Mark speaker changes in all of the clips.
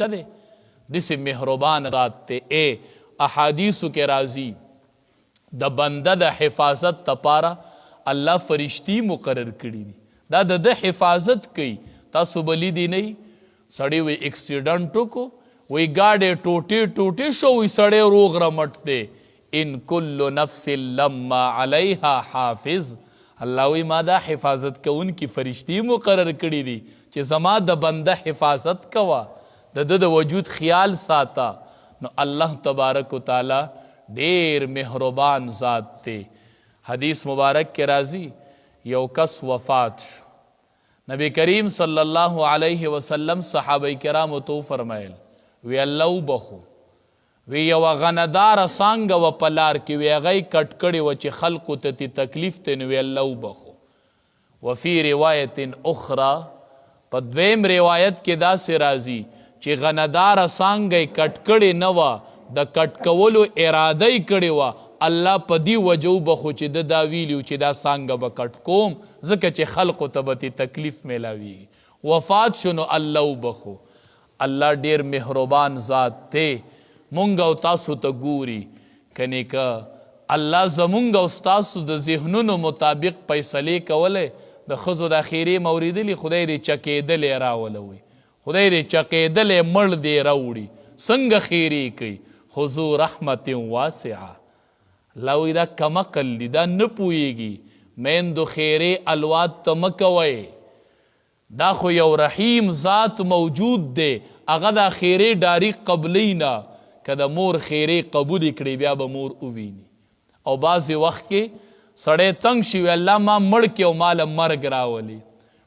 Speaker 1: دے دس مہربان ذات تے اے احادیثو کے راضی دا بندہ دا حفاظت تپارا اللہ فرشتی مقرر کری دی دا حفاظت کی تاسو بلی دی نہیں سڑی وی ایکسیڈنٹو کو وی گاڑے ٹوٹے شو وی سڑے روغ رمٹ دے ان کل نفس لما علیہا حافظ اللہ وی ما دا حفاظت کا ان کی فرشتی مقرر کری دی چی زما دا بندہ حفاظت کوا دا وجود خیال ساتا نو اللہ تبارک و تعالی دیر مہربان ذات تے حدیث مبارک کے راضی یو کس وفات نبی کریم صلی اللہ علیہ وسلم صحابہ کرام تو فرمائل وی اللہ بخو وی یو غندار سانگ و پلار کی وی غی کٹکڑی و چی خلقو تی تکلیف تین وی اللہ بخو وفی روایت اخرى پا دویم روایت کے دا سے راضی چی غندار سانگی کٹکڑی نوا دا کٹکولو ارادی کڑی وا اللہ پا دی وجو بخو چی دا ویلیو چی دا سانگا با کٹکوم زکا چی خلقو تبتی تکلیف میلاوی وفات شنو اللہ بخو اللہ دیر مہربان ذات تے مونگا و تاسو تا گوری کنی کا اللہ زمونگا و تاسو دا ذہنونو مطابق پیسلے کولے دا خزو دا خیری موریدلی خدای دی چکی دلی راولوی خدای دی چکی دلی مر دی روڑی سنگ خیری کئی خضو رحمت واسعہ لاوی دا کمقل دی دا نپوئیگی مین دو خیری الواد تمکوئے دا خو یو رحیم ذات موجود دے اگا دا خیری ڈاری قبلینا که دا مور خیری قبول کری بیا با مور اوینی او بعضی وقت کے سڑے تنگ شیوی اللہ ما مڑ کے او مال مرگ راولی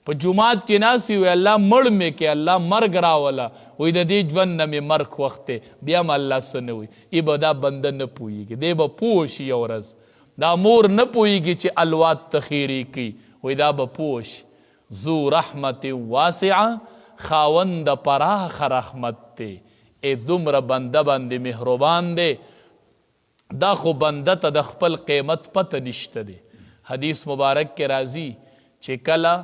Speaker 1: پا جماعت کی ناسی وی اللہ مڑ میں کہ اللہ مرگ راولا وی دا دی جون نمی مرگ وقتے بیا ما اللہ سنوی ای با دا بندہ نپوئی گی دی با پوش یو رز دا مور نپوئی گی چی الوات تخیری کی وی دا با پوش ذو رحمت واسعہ خاوند پراخ رحمت تے اے دمر بندہ بندی مہربان دے دا خو بندہ تا دا خپل قیمت پتہ نشت دے حدیث مبارک کے راضی چی کلا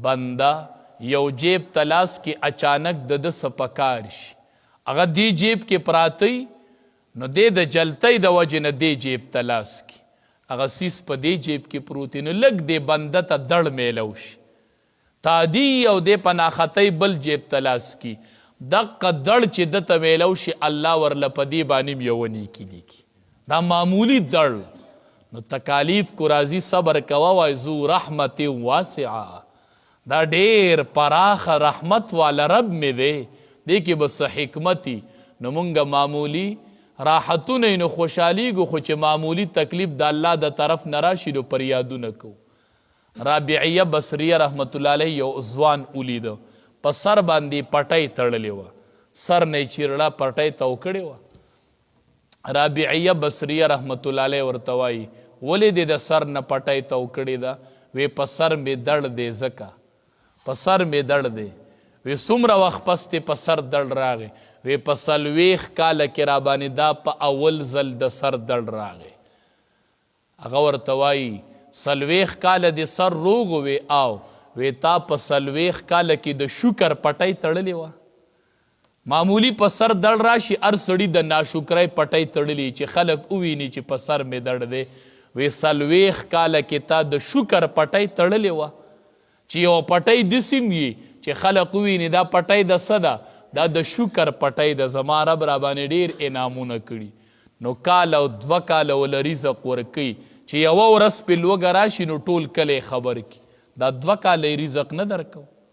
Speaker 1: بندہ یو جیب تلاس کی اچانک دا سپکارش اگر دی جیب کے پراتی نو دے دا جلتی دا وجہ نا دے جیب تلاس کی اگر سیس پا دے جیب کی پروتی نو لگ دے بندہ تا دڑ میلوش تا دی او دے پناختی بل جیب تلاس کی دق دڑ چی دتا میلوش اللہ ورلپا دی بانیم یونی کی لیکی دا معمولی دڑ نو تکالیف کو راضی صبر کوا وائزو رحمت واسعہ دا دیر پراخ رحمت والا رب میں دے دیکھی بس حکمتی نو منگا معمولی راحتو نینو خوشحالی گو خوچ معمولی تکلیف دا اللہ دا طرف نراشی دو پریادو نکو رابعیہ بصریہ رحمت اللہ علیہ یو ازوان اولی دو پا سر باندی پٹائی تڑلی وا سر نی چیرلا پٹائی توکڑی وا رابعیہ بصریہ رحمت اللہ علیہ ورتوائی ولی دی دا سر نا پٹائی توکڑی دا وی پا سر میں دڑ دے زکا پا سر میں دڑ دے وی سمرا وقت پستی پا سر دڑ راگے وی پا سلویخ کالا کرابانی دا پا اول زل دا سر دڑ راگے اغور توائی سلویخ کالا دی سر روگو وی آو وی تا پا سلویخ کالا کی دا شکر پٹائی تڑلی وا معمولی پا سر دڑ راشی ار سڑی دا ناشکرائی پٹائی تڑلی چی خلق اوینی چی پا سر میں دڑ دے وی سلویخ کالا کی تا دا شکر پٹائی تڑلی وا چی یو پٹائی دسیم یی چی خلق وینی دا پٹائی دا صدا دا شکر پٹائی دا زمان رب رابانی دیر انامون کری نو کالا و دو کالا و لرزق ورکی چی یو ورس پی لوگ راشی نو ٹول کلے خبر کی دا دو کالا رزق ندر کو